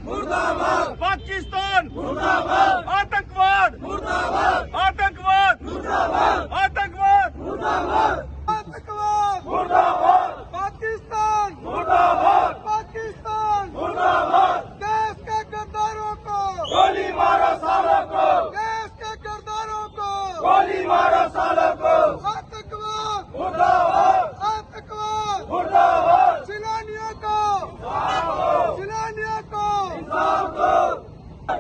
मुर्दाबाद, पाकिस्तान मुर्दाबाद, आतंकवाद, मुर्दाबाद, आतंकवाद, मुर्दाबाद, आतंकवाद, मुर्दाबाद, आतंकवाद, मुर्दाबाद, पाकिस्तान, मुर्दाबाद, पाकिस्तान, मुर्दाबाद। देश के गद्दारों को, गोली मारो सालों को, देश के गद्दारों को, गोली मारो सालों को, आतंकवाद, मुर्दाबाद, आतंकवाद, मुर्दाबाद, सैलानियों को, सैलानियों को,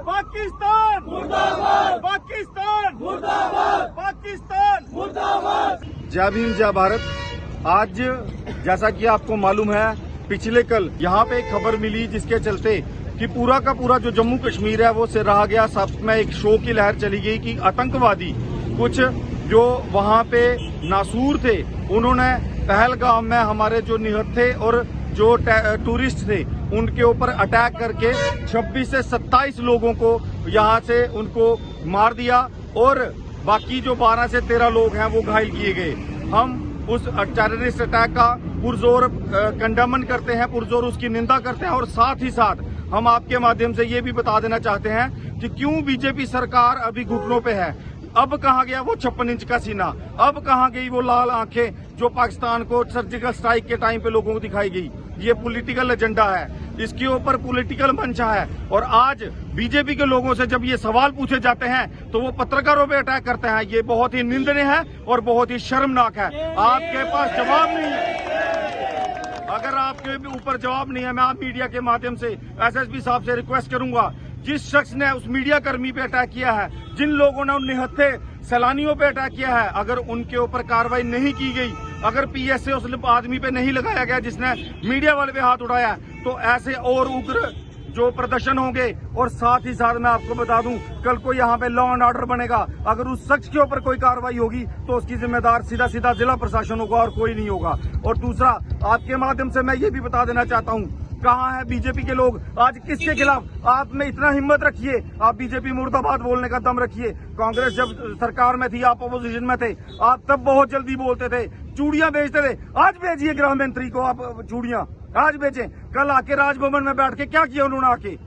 पाकिस्तान, मुर्दाबाद, पाकिस्तान, मुर्दाबाद, पाकिस्तान, मुर्दाबाद। जय भीम जय भारत। आज जैसा कि आपको मालूम है, पिछले कल यहाँ पे एक खबर मिली जिसके चलते कि पूरा का पूरा जो जम्मू कश्मीर है वो सिर रहा गया। सब में एक शोक की लहर चली गई कि आतंकवादी कुछ जो वहाँ पे नासूर थे, उन्होंने पहलगाम में हमारे जो निहत्थे और जो टूरिस्ट थे उनके ऊपर अटैक करके 26 से 27 लोगों को यहाँ से उनको मार दिया और बाकी जो 12 से 13 लोग हैं वो घायल किए गए। हम उस टेररिस्ट अटैक का पुरजोर कंडमन करते हैं, पुरजोर उसकी निंदा करते हैं और साथ ही साथ हम आपके माध्यम से ये भी बता देना चाहते हैं कि क्यों बीजेपी सरकार अभी घुटनों पे है। अब कहाँ गया वो 56 इंच का सीना, अब कहाँ गई वो लाल आंखें जो पाकिस्तान को सर्जिकल स्ट्राइक के टाइम पे लोगों को दिखाई गई। ये पॉलिटिकल एजेंडा है, इसके ऊपर पॉलिटिकल मंशा है। और आज बीजेपी के लोगों से जब ये सवाल पूछे जाते हैं तो वो पत्रकारों पे अटैक करते हैं। ये बहुत ही निंदनीय है और बहुत ही शर्मनाक है। आपके पास जवाब नहीं है। अगर आपके ऊपर जवाब नहीं है, मैं आप मीडिया के माध्यम से एसएसपी साहब से रिक्वेस्ट करूंगा, जिस शख्स ने उस मीडिया कर्मी पे अटैक किया है, जिन लोगों ने उन निहत्थे सैलानियों पे अटैक किया है, अगर उनके ऊपर कार्रवाई नहीं की गई, अगर पीएसए उस आदमी पे नहीं लगाया गया जिसने मीडिया वाले पे हाथ उठाया, तो ऐसे और उग्र जो प्रदर्शन होंगे। और साथ ही साथ मैं आपको बता दूं, कल को यहाँ पे लॉ एंड ऑर्डर बनेगा। अगर उस शख्स के ऊपर कोई कार्रवाई होगी तो उसकी जिम्मेदार सीधा सीधा जिला प्रशासन होगा और कोई नहीं होगा। और दूसरा, आपके माध्यम से मैं ये भी बता देना चाहता हूँ, कहाँ है बीजेपी के लोग आज, किसके खिलाफ? आप में इतना हिम्मत रखिए, आप बीजेपी मुर्दाबाद बोलने का दम रखिए। कांग्रेस जब सरकार में थी, आप अपोजिशन में थे, आप तब बहुत जल्दी बोलते थे, चूड़ियां बेचते थे। आज भेजिए गृह मंत्री को आप चूड़ियां, आज बेचें। कल आके राजभवन में बैठ के क्या किया उन्होंने? आके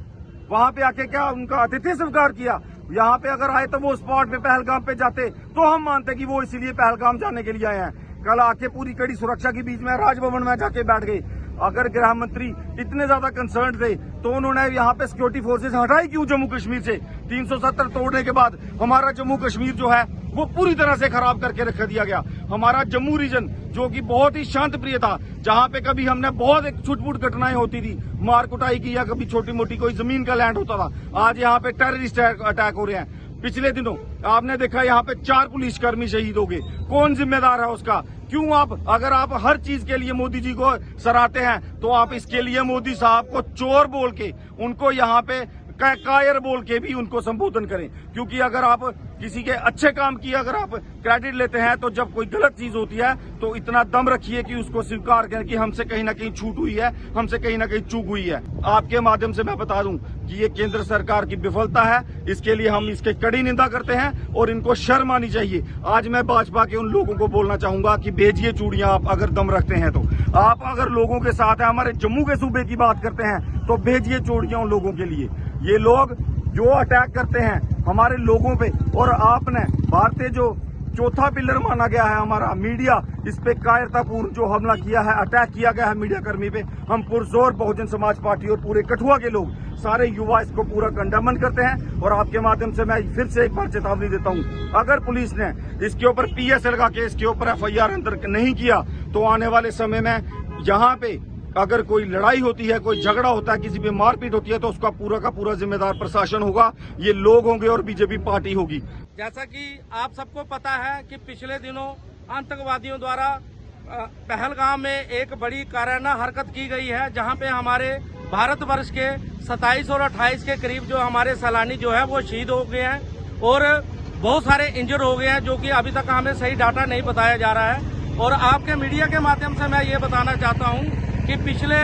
वहां पे आके क्या उनका अतिथि सत्कार किया? यहाँ पे अगर आए तो वो स्पॉट पे पहलगाम पे जाते तो हम मानते कि वो इसीलिए पहलगाम जाने के लिए आए हैं। कल आके पूरी कड़ी सुरक्षा के बीच में राजभवन में जाके बैठ गए। अगर गृह मंत्री इतने ज्यादा कंसर्न थे तो उन्होंने यहाँ पे सिक्योरिटी फोर्सेस हटाई क्यों जम्मू कश्मीर से? 370 तोड़ने के बाद हमारा जम्मू कश्मीर जो है वो पूरी तरह से खराब करके रख दिया गया। हमारा जम्मू रीजन जो कि बहुत ही शांत प्रिय था, जहाँ पे कभी हमने बहुत एक छुटपुट घटनाएं होती थी, मार कुटाई की या कभी छोटी मोटी कोई जमीन का लैंड होता था, आज यहाँ पे टेररिस्ट अटैक हो रहे हैं। पिछले दिनों आपने देखा यहाँ पे 4 पुलिसकर्मी शहीद हो गए। कौन जिम्मेदार है उसका? क्यों आप, अगर आप हर चीज के लिए मोदी जी को सराहते हैं तो आप इसके लिए मोदी साहब को चोर बोल के, उनको यहाँ पे कायर बोल के भी उनको संबोधन करें। क्योंकि अगर आप किसी के अच्छे काम की अगर आप क्रेडिट लेते हैं तो जब कोई गलत चीज होती है तो इतना दम रखिए कि उसको स्वीकार करें कि हमसे कहीं ना कहीं छूट हुई है, हमसे कहीं ना कहीं चूक हुई है। आपके माध्यम से मैं बता दूं कि ये केंद्र सरकार की विफलता है, इसके लिए हम इसके कड़ी निंदा करते हैं और इनको शर्म आनी चाहिए। आज मैं भाजपा के उन लोगों को बोलना चाहूंगा कि भेजिए चूड़ियां, आप अगर दम रखते हैं तो। आप अगर लोगों के साथ है, हमारे जम्मू के सूबे की बात करते हैं तो भेजिए चूड़ियां उन लोगों के लिए। ये लोग जो अटैक करते हैं हमारे लोगों पे, और आपने भारतीय जो चौथा पिलर माना गया है हमारा मीडिया, इस पे कायरतापूर्ण जो हमला किया है, अटैक किया गया है मीडिया कर्मी पे, हम पुरजोर बहुजन समाज पार्टी और पूरे कठुआ के लोग, सारे युवा इसको पूरा कंडमन करते हैं। और आपके माध्यम से मैं फिर से एक बार चेतावनी देता हूं, अगर पुलिस ने इसके ऊपर पीएसए लगा के इसके ऊपर एफआईआर अंदर नहीं किया तो आने वाले समय में यहाँ पे अगर कोई लड़ाई होती है, कोई झगड़ा होता है, किसी पे मारपीट होती है तो उसका पूरा का पूरा जिम्मेदार प्रशासन होगा, ये लोग होंगे और बीजेपी पार्टी होगी। जैसा कि आप सबको पता है कि पिछले दिनों आतंकवादियों द्वारा पहलगाम में एक बड़ी काराना हरकत की गई है, जहां पे हमारे भारतवर्ष के 27 और 28 के करीब जो हमारे सैलानी जो है वो शहीद हो गए हैं और बहुत सारे इंजर हो गए हैं, जो कि अभी तक हमें सही डाटा नहीं बताया जा रहा है। और आपके मीडिया के माध्यम से मैं ये बताना चाहता हूँ कि पिछले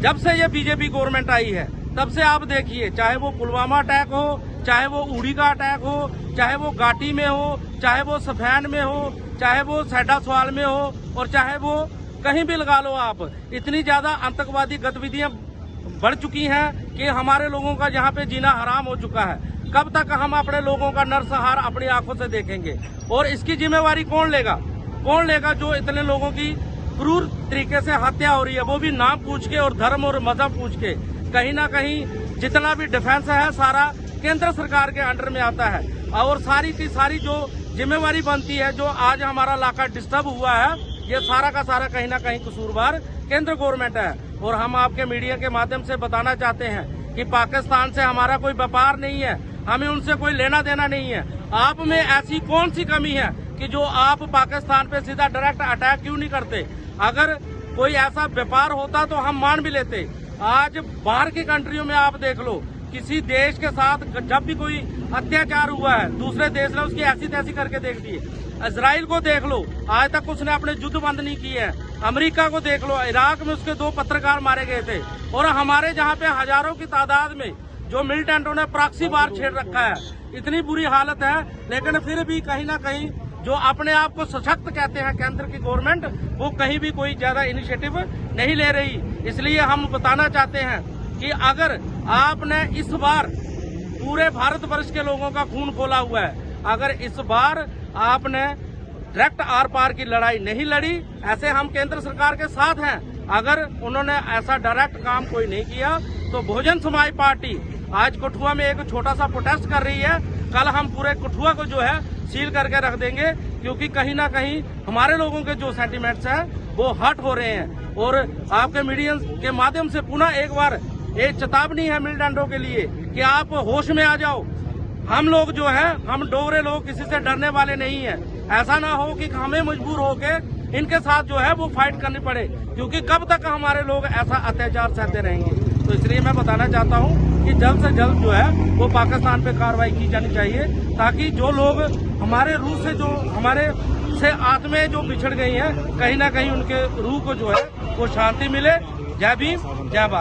जब से ये बीजेपी गवर्नमेंट आई है तब से आप देखिए, चाहे वो पुलवामा अटैक हो, चाहे वो उड़ी का अटैक हो, चाहे वो घाटी में हो, चाहे वो सफैन में हो, चाहे वो सैडा सवाल में हो, और चाहे वो कहीं भी लगा लो आप, इतनी ज्यादा आतंकवादी गतिविधियां बढ़ चुकी हैं कि हमारे लोगों का यहाँ पे जीना हराम हो चुका है। कब तक हम अपने लोगों का नरसंहार अपनी आंखों से देखेंगे और इसकी जिम्मेवारी कौन लेगा जो इतने लोगों की क्रूर तरीके से हत्या हो रही है, वो भी नाम पूछ के और धर्म और मजहब पूछ के। कहीं ना कहीं जितना भी डिफेंस है सारा केंद्र सरकार के अंडर में आता है और सारी की सारी जो जिम्मेवारी बनती है, जो आज हमारा इलाका डिस्टर्ब हुआ है, ये सारा का सारा कहीं ना कहीं कसूरवार केंद्र गवर्नमेंट है। और हम आपके मीडिया के माध्यम से बताना चाहते हैं कि पाकिस्तान से हमारा कोई व्यापार नहीं है, हमें उनसे कोई लेना देना नहीं है। आप में ऐसी कौन सी कमी है कि जो आप पाकिस्तान पे सीधा डायरेक्ट अटैक क्यों नहीं करते? अगर कोई ऐसा व्यापार होता तो हम मान भी लेते। आज बाहर की कंट्रियों में आप देख लो, किसी देश के साथ जब भी कोई अत्याचार हुआ है, दूसरे देश ने उसकी ऐसी तैसी करके देख दी है। इजराइल को देख लो, आज तक उसने अपने युद्ध बंद नहीं किए हैं। अमेरिका को देख लो, इराक में उसके 2 पत्रकार मारे गए थे। और हमारे जहाँ पे हजारों की तादाद में जो मिलिटेंटों ने प्रॉक्सी वार छेड़ रखा है, इतनी बुरी हालत है। लेकिन फिर भी कहीं ना कहीं जो अपने आप को सशक्त कहते हैं केंद्र की गवर्नमेंट, वो कहीं भी कोई ज्यादा इनिशिएटिव नहीं ले रही। इसलिए हम बताना चाहते हैं कि अगर आपने इस बार पूरे भारतवर्ष के लोगों का खून खोला हुआ है, अगर इस बार आपने डायरेक्ट आर पार की लड़ाई नहीं लड़ी, ऐसे हम केंद्र सरकार के साथ हैं। अगर उन्होंने ऐसा डायरेक्ट काम कोई नहीं किया तो बहुजन समाज पार्टी आज कठुआ में एक छोटा सा प्रोटेस्ट कर रही है। कल हम पूरे कठुआ को जो है सील करके रख देंगे, क्योंकि कहीं ना कहीं हमारे लोगों के जो सेंटिमेंट्स हैं वो हर्ट हो रहे हैं। और आपके मीडिया के माध्यम से पुनः एक बार एक चेतावनी है मिलिटेंटों के लिए कि आप होश में आ जाओ। हम लोग जो है, हम डोगरे लोग किसी से डरने वाले नहीं है। ऐसा ना हो कि हमें मजबूर होके इनके साथ जो है वो फाइट करनी पड़े, क्योंकि कब तक हमारे लोग ऐसा अत्याचार सहते रहेंगे। तो इसलिए मैं बताना चाहता हूँ कि जल्द से जल्द जो है वो पाकिस्तान पे कार्रवाई की जानी चाहिए, ताकि जो लोग हमारे रूह से जो हमारे से आत्माएं जो बिछड़ गई हैं, कहीं ना कहीं उनके रूह को जो है वो शांति मिले। जय भीम, जय भारत।